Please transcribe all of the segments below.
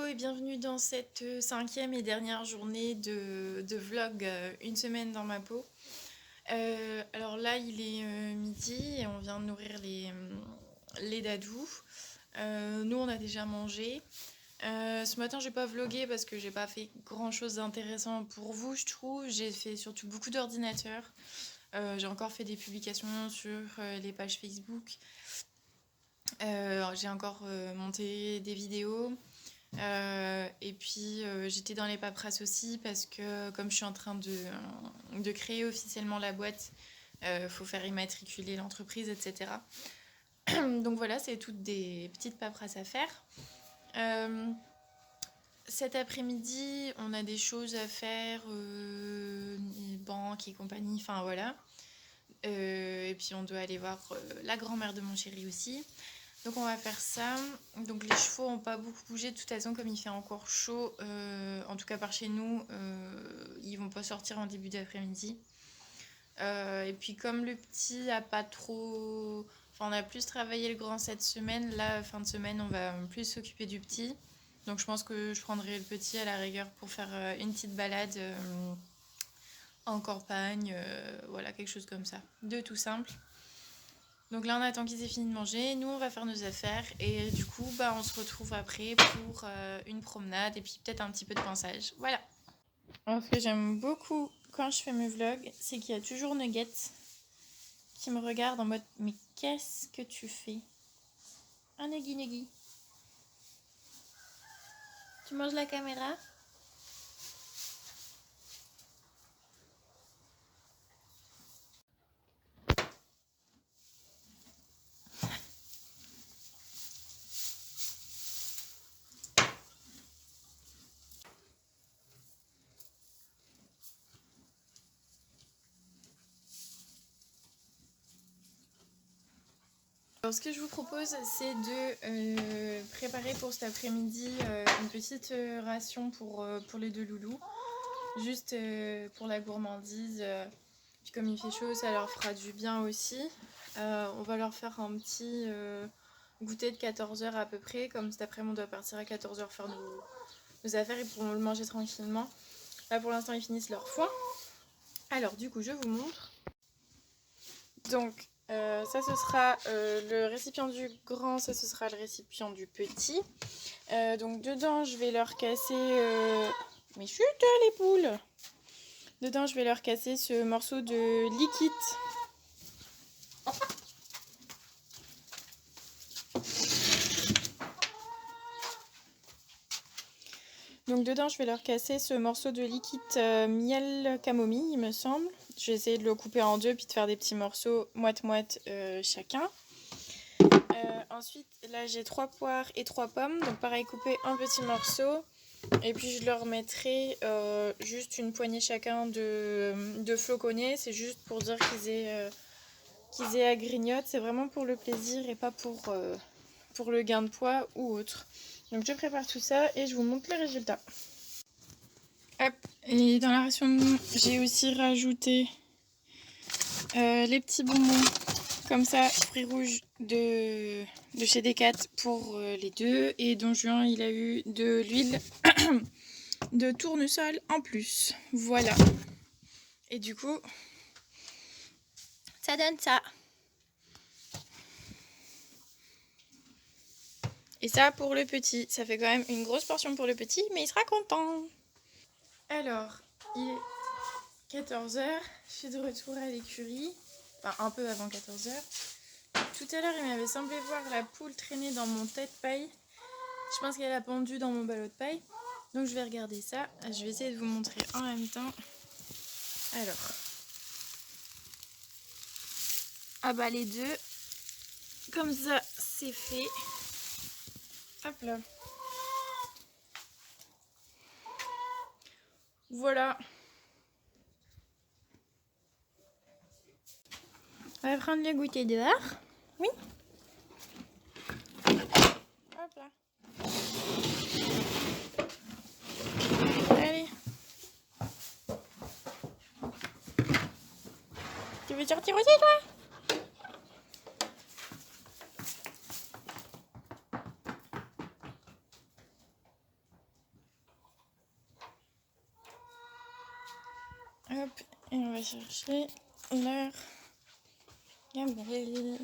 Hello et bienvenue dans cette cinquième et dernière journée de vlog une semaine dans ma peau. Alors là il est midi et on vient de nourrir les dadous. Nous on a déjà mangé. Ce matin j'ai pas vlogué parce que j'ai pas fait grand chose d'intéressant pour vous je trouve. J'ai fait surtout beaucoup d'ordinateur. J'ai encore fait des publications sur les pages Facebook. J'ai encore monté des vidéos. Et puis j'étais dans les paperasses aussi parce que comme je suis en train de créer officiellement la boîte, faut faire immatriculer l'entreprise, etc. Donc voilà, c'est toutes des petites paperasses à faire. Cet après-midi, on a des choses à faire, banque et compagnie, enfin voilà. Et puis on doit aller voir la grand-mère de mon chéri aussi. Donc on va faire ça. Donc les chevaux n'ont pas beaucoup bougé de toute façon comme il fait encore chaud. En tout cas par chez nous, ils vont pas sortir en début d'après-midi. Et puis comme le petit a pas trop... Enfin on a plus travaillé le grand cette semaine. Là fin de semaine on va plus s'occuper du petit. Donc je pense que je prendrai le petit à la rigueur pour faire une petite balade en campagne. Voilà quelque chose comme ça. De tout simple. Donc là on attend qu'ils aient fini de manger, nous on va faire nos affaires et du coup on se retrouve après pour une promenade et puis peut-être un petit peu de pinçage. Voilà. Alors ce que j'aime beaucoup quand je fais mes vlogs, c'est qu'il y a toujours Nugget qui me regarde en mode mais qu'est-ce que tu fais? Un Nuggy Nuggy. Tu manges la caméra? Alors ce que je vous propose c'est de préparer pour cet après-midi une petite ration pour les deux loulous. Juste pour la gourmandise. Puis comme il fait chaud, ça leur fera du bien aussi. On va leur faire un petit goûter de 14h à peu près. Comme cet après-midi on doit partir à 14h faire nos affaires, ils pourront le manger tranquillement. Là pour l'instant ils finissent leur foin. Alors du coup je vous montre. Donc ça ce sera le récipient du grand, ça ce sera le récipient du petit. Donc dedans je vais leur casser... Mais chut les poules! Dedans, je vais leur casser ce morceau de liquide. Donc dedans, je vais leur casser ce morceau de liquide miel camomille, il me semble. Je vais essayer de le couper en deux puis de faire des petits morceaux moite-moite chacun. Ensuite, là, j'ai 3 poires et 3 pommes. Donc pareil, couper un petit morceau. Et puis je leur mettrai juste une poignée chacun de floconnés. C'est juste pour dire qu'ils aient à grignoter. C'est vraiment pour le plaisir et pas pour le gain de poids ou autre. Donc je prépare tout ça et je vous montre le résultat. Hop, et dans la ration, j'ai aussi rajouté les petits bonbons. Comme ça, fruits rouges de chez Decat pour les deux. Et Don Juan, il a eu de l'huile de tournesol en plus. Voilà. Et du coup, ça donne ça. Et ça pour le petit. Ça fait quand même une grosse portion pour le petit, mais il sera content. Alors, il est 14h. Je suis de retour à l'écurie. Enfin, un peu avant 14h. Tout à l'heure, il m'avait semblé voir la poule traîner dans mon tas de paille. Je pense qu'elle a pendu dans mon ballot de paille. Donc, je vais regarder ça. Je vais essayer de vous montrer en même temps. Alors. Ah bah les deux. Comme ça, c'est fait. Hop là. Voilà. On va prendre le goûter dehors. Oui. Hop là. Allez. Tu veux sortir aussi toi? Hop, et on va chercher leur gamelle.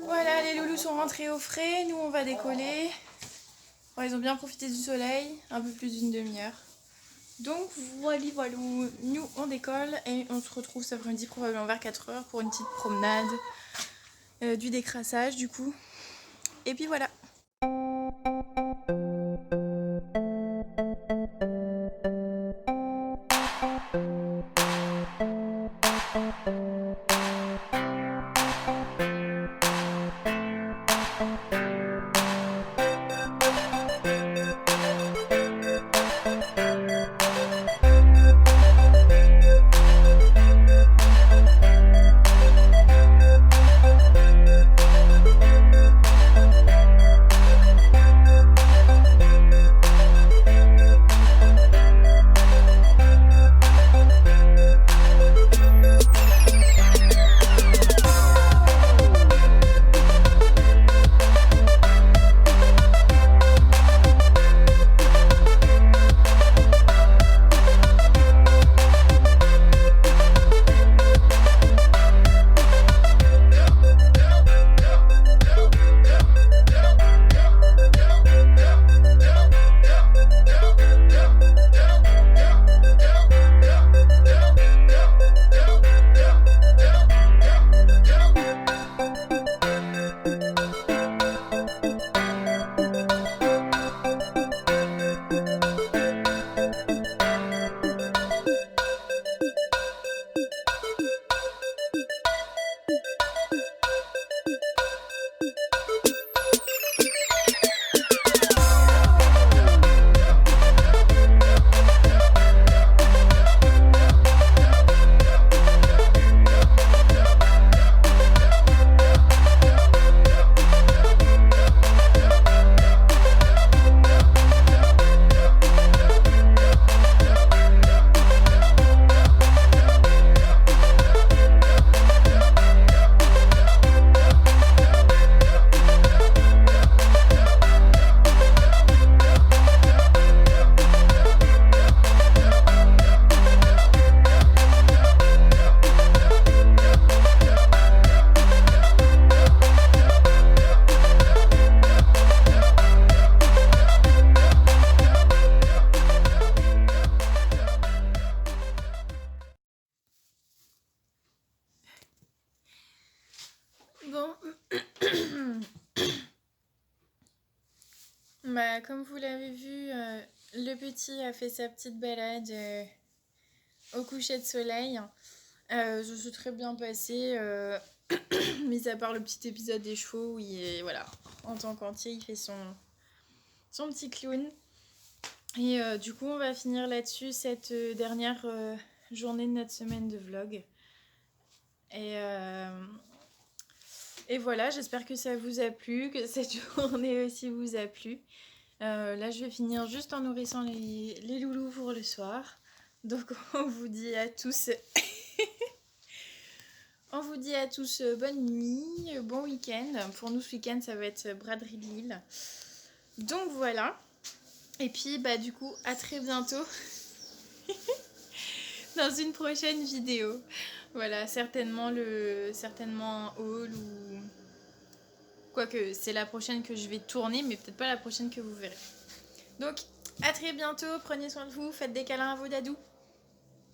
Voilà, les loulous sont rentrés au frais, nous on va décoller. Bon, ils ont bien profité du soleil, un peu plus d'une demi-heure. Donc voilà, nous on décolle et on se retrouve cet après-midi probablement vers 4h pour une petite promenade, du décrassage du coup. Et puis voilà. Bon, comme vous l'avez vu, le petit a fait sa petite balade au coucher de soleil. Ça s'est très bien passé, mis à part le petit épisode des chevaux où il est, voilà, en tant qu'entier, il fait son petit clown. Et du coup, on va finir là-dessus cette dernière journée de notre semaine de vlog. Et, et voilà, j'espère que ça vous a plu, que cette journée aussi vous a plu. Là, je vais finir juste en nourrissant les loulous pour le soir. Donc, on vous dit à tous... On vous dit à tous bonne nuit, bon week-end. Pour nous, ce week-end, ça va être braderie de Lille. Donc voilà. Et puis, bah du coup, à très bientôt dans une prochaine vidéo. Voilà, certainement un haul ou... Quoique, c'est la prochaine que je vais tourner, mais peut-être pas la prochaine que vous verrez. Donc, à très bientôt, prenez soin de vous, faites des câlins à vos dadous.